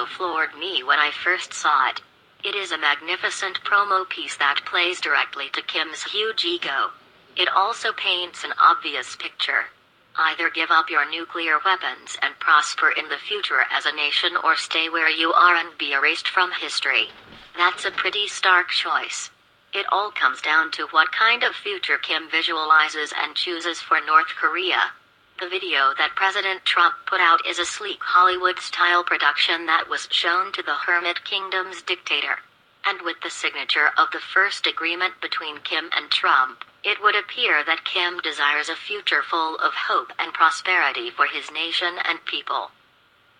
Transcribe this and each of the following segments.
video floored me when I first saw it. It is a magnificent promo piece that plays directly to Kim's huge ego. It also paints an obvious picture. Either give up your nuclear weapons and prosper in the future as a nation, or stay where you are and be erased from history. That's a pretty stark choice. It all comes down to what kind of future Kim visualizes and chooses for North Korea. The video that President Trump put out is a sleek Hollywood-style production that was shown to the Hermit Kingdom's dictator. And with the signature of the first agreement between Kim and Trump, it would appear that Kim desires a future full of hope and prosperity for his nation and people.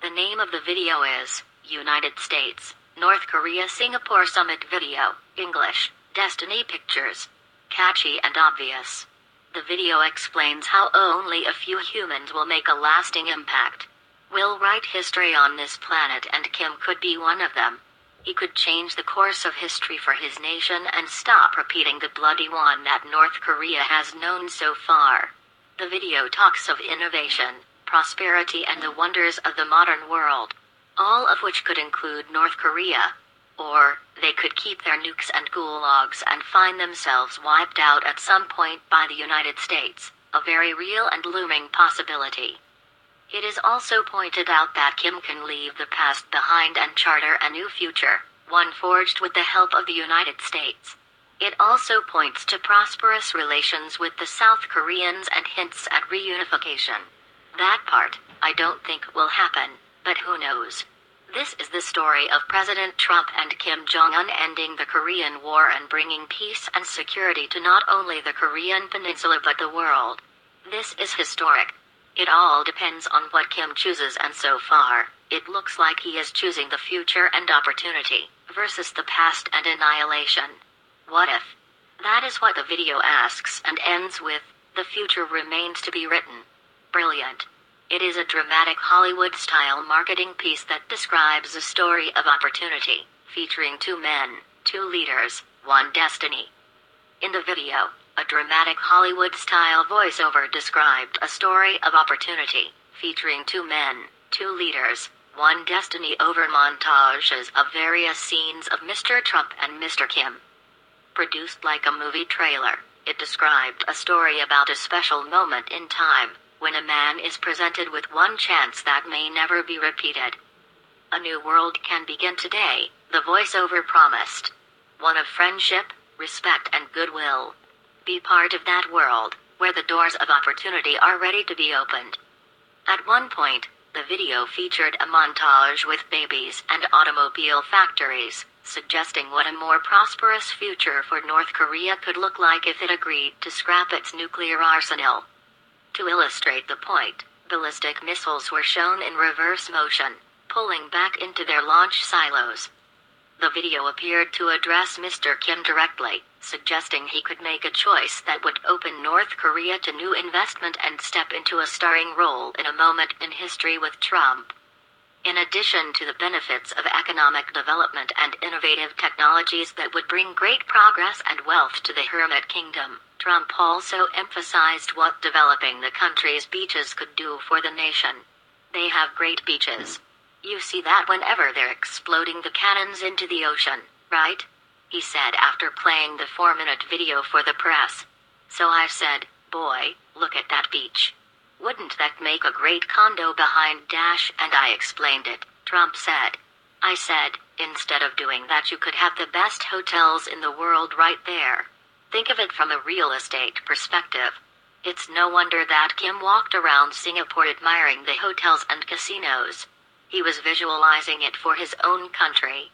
The name of the video is United States, North Korea Singapore Summit Video, English, Destiny Pictures. Catchy and obvious. The video explains how only a few humans will make a lasting impact. We'll write history on this planet, and Kim could be one of them. He could change the course of history for his nation and stop repeating the bloody one that North Korea has known so far. The video talks of innovation, prosperity, and the wonders of the modern world, all of which could include North Korea. Or, they could keep their nukes and gulags and find themselves wiped out at some point by the United States, a very real and looming possibility. It is also pointed out that Kim can leave the past behind and charter a new future, one forged with the help of the United States. It also points to prosperous relations with the South Koreans and hints at reunification. That part, I don't think will happen, but who knows? This is the story of President Trump and Kim Jong-Un ending the Korean War and bringing peace and security to not only the Korean peninsula but the world. This is historic. It all depends on what Kim chooses, and so far, it looks like he is choosing the future and opportunity, versus the past and annihilation. What if? That is what the video asks and ends with, the future remains to be written. Brilliant. It is a dramatic Hollywood-style marketing piece that describes a story of opportunity, featuring two men, two leaders, one destiny. In the video, a dramatic Hollywood-style voiceover described a story of opportunity, featuring two men, two leaders, one destiny over montages of various scenes of Mr. Trump and Mr. Kim. Produced like a movie trailer, it described a story about a special moment in time, when a man is presented with one chance that may never be repeated. A new world can begin today, the voiceover promised. One of friendship, respect, and goodwill. Be part of that world, where the doors of opportunity are ready to be opened. At one point, the video featured a montage with babies and automobile factories, suggesting what a more prosperous future for North Korea could look like if it agreed to scrap its nuclear arsenal. To illustrate the point, ballistic missiles were shown in reverse motion, pulling back into their launch silos. The video appeared to address Mr. Kim directly, suggesting he could make a choice that would open North Korea to new investment and step into a starring role in a moment in history with Trump. In addition to the benefits of economic development and innovative technologies that would bring great progress and wealth to the Hermit Kingdom, Trump also emphasized what developing the country's beaches could do for the nation. They have great beaches. You see that whenever they're exploding the cannons into the ocean, right? He said after playing the 4-minute video for the press. So I said, boy, look at that beach. Wouldn't that make a great condo behind dash? And I explained it, Trump said. I said, instead of doing that, you could have the best hotels in the world right there. Think of it from a real estate perspective. It's no wonder that Kim walked around Singapore admiring the hotels and casinos. He was visualizing it for his own country.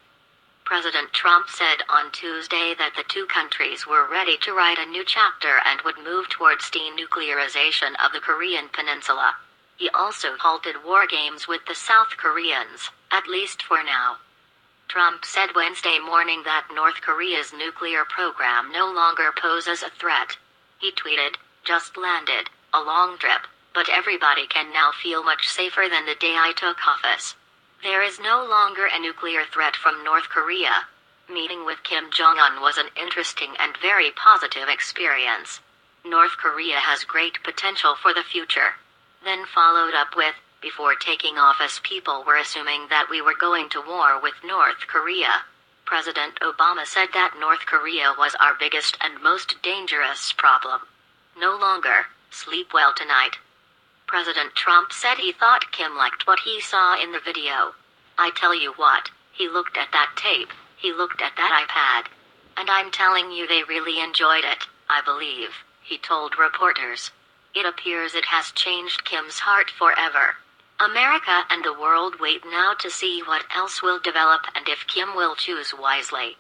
President Trump said on Tuesday that the two countries were ready to write a new chapter and would move towards denuclearization of the Korean peninsula. He also halted war games with the South Koreans, at least for now. Trump said Wednesday morning that North Korea's nuclear program no longer poses a threat. He tweeted, "Just landed, a long trip, but everybody can now feel much safer than the day I took office. There is no longer a nuclear threat from North Korea. Meeting with Kim Jong-Un was an interesting and very positive experience. North Korea has great potential for the future." Then followed up with, Before taking office, people were assuming that we were going to war with North Korea. President Obama said that North Korea was our biggest and most dangerous problem. No longer. Sleep well tonight. President Trump said he thought Kim liked what he saw in the video. I tell you what, he looked at that tape, he looked at that iPad. And I'm telling you they really enjoyed it, I believe, he told reporters. It appears it has changed Kim's heart forever. America and the world wait now to see what else will develop and if Kim will choose wisely.